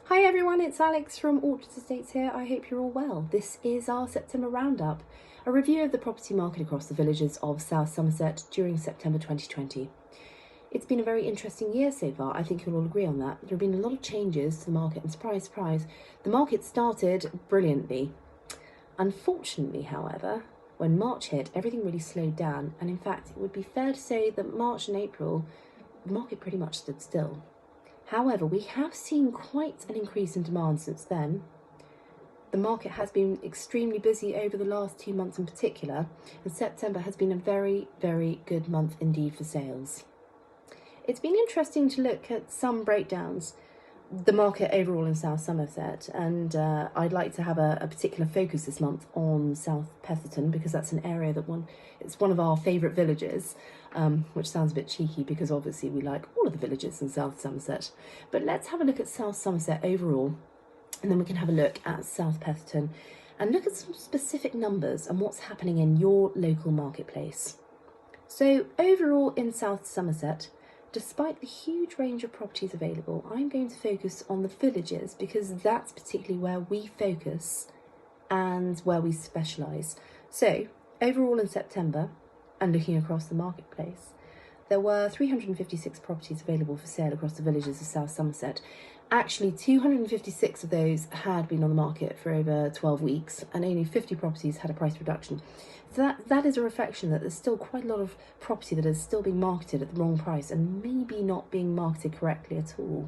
Hi everyone, it's Alex from Orchard Estates here. I hope you're all well. This is our September roundup, a review of the property market across the villages of South Somerset during September 2020. It's been a very interesting year so far. I think you'll all agree on that. There have been a lot of changes to the market and surprise, surprise, the market started brilliantly. Unfortunately, however, when March hit, everything really slowed down, and in fact, it would be fair to say that March and April, the market pretty much stood still. However, we have seen quite an increase in demand since then. The market has been extremely busy over the last 2 months in particular, and September has been a very, very good month indeed for sales. It's been interesting to look at some breakdowns, the market overall in South Somerset, and I'd like to have a particular focus this month on South Petherton because that's an area that it's one of our favourite villages, which sounds a bit cheeky because obviously we like all of the villages in South Somerset. But let's have a look at South Somerset overall, and then we can have a look at South Petherton and look at some specific numbers and what's happening in your local marketplace. So overall in South Somerset, despite the huge range of properties available, I'm going to focus on the villages because that's particularly where we focus and where we specialise. So overall in September, and looking across the marketplace, there were 356 properties available for sale across the villages of South Somerset. Actually, 256 of those had been on the market for over 12 weeks, and only 50 properties had a price reduction. So that is a reflection that there's still quite a lot of property that is still being marketed at the wrong price and maybe not being marketed correctly at all.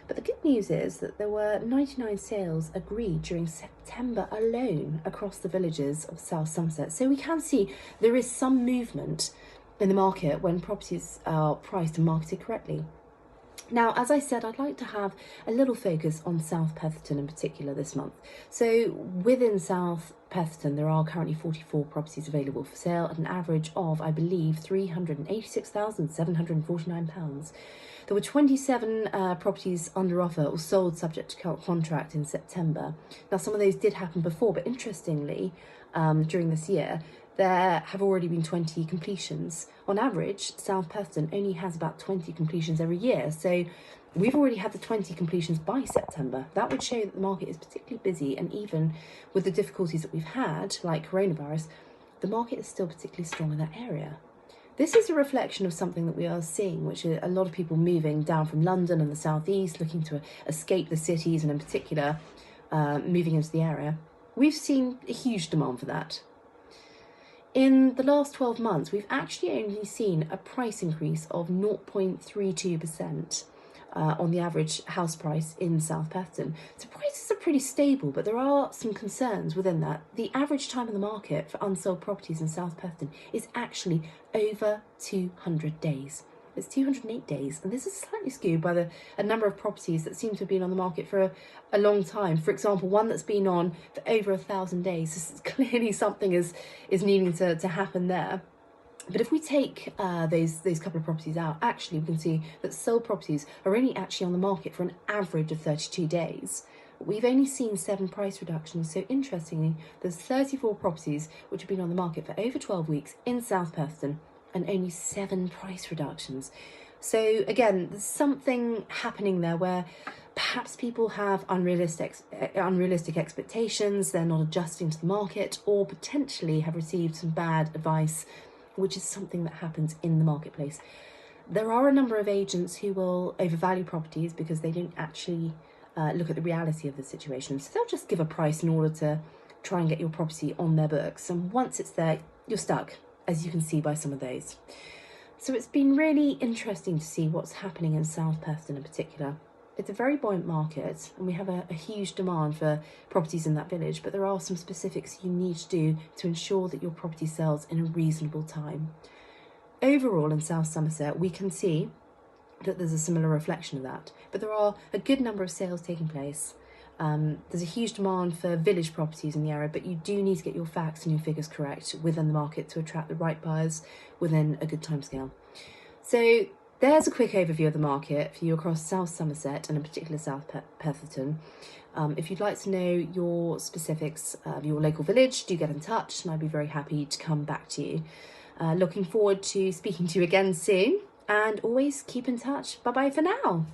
But the good news is that there were 99 sales agreed during September alone across the villages of South Somerset. So we can see there is some movement in the market when properties are priced and marketed correctly. Now, as I said, I'd like to have a little focus on South Petherton in particular this month. So within South Petherton, there are currently 44 properties available for sale at an average of, I believe, £386,749. There were 27 properties under offer or sold subject to contract in September. Now, some of those did happen before, but interestingly, during this year, there have already been 20 completions. On average, South Petherton only has about 20 completions every year. So we've already had the 20 completions by September. That would show that the market is particularly busy, and even with the difficulties that we've had, like coronavirus, the market is still particularly strong in that area. This is a reflection of something that we are seeing, which is a lot of people moving down from London and the southeast, looking to escape the cities, and in particular, moving into the area. We've seen a huge demand for that. In the last 12 months, we've actually only seen a price increase of 0.32% on the average house price in South Petherton. So prices are pretty stable, but there are some concerns within that. The average time in the market for unsold properties in South Petherton is actually over 200 days. It's 208 days, and this is slightly skewed by a number of properties that seem to have been on the market for a long time. For example, one that's been on for over 1,000 days. This is clearly something is needing to happen there. But if we take those couple of properties out, actually we can see that sold properties are only actually on the market for an average of 32 days. We've only seen 7 price reductions. So interestingly, there's 34 properties which have been on the market for over 12 weeks in South Petherton, and only 7 price reductions. So again, there's something happening there where perhaps people have unrealistic expectations, they're not adjusting to the market, or potentially have received some bad advice, which is something that happens in the marketplace. There are a number of agents who will overvalue properties because they don't actually look at the reality of the situation. So they'll just give a price in order to try and get your property on their books. And once it's there, you're stuck, as you can see by some of those. So it's been really interesting to see what's happening in South Petherton in particular. It's a very buoyant market, and we have a huge demand for properties in that village, but there are some specifics you need to do to ensure that your property sells in a reasonable time. Overall in South Somerset, we can see that there's a similar reflection of that, but there are a good number of sales taking place. There's a huge demand for village properties in the area, but you do need to get your facts and your figures correct within the market to attract the right buyers within a good timescale. So there's a quick overview of the market for you across South Somerset and in particular South Petherton. If you'd like to know your specifics of your local village, do get in touch and I'd be very happy to come back to you. Looking forward to speaking to you again soon, and always keep in touch. Bye bye for now.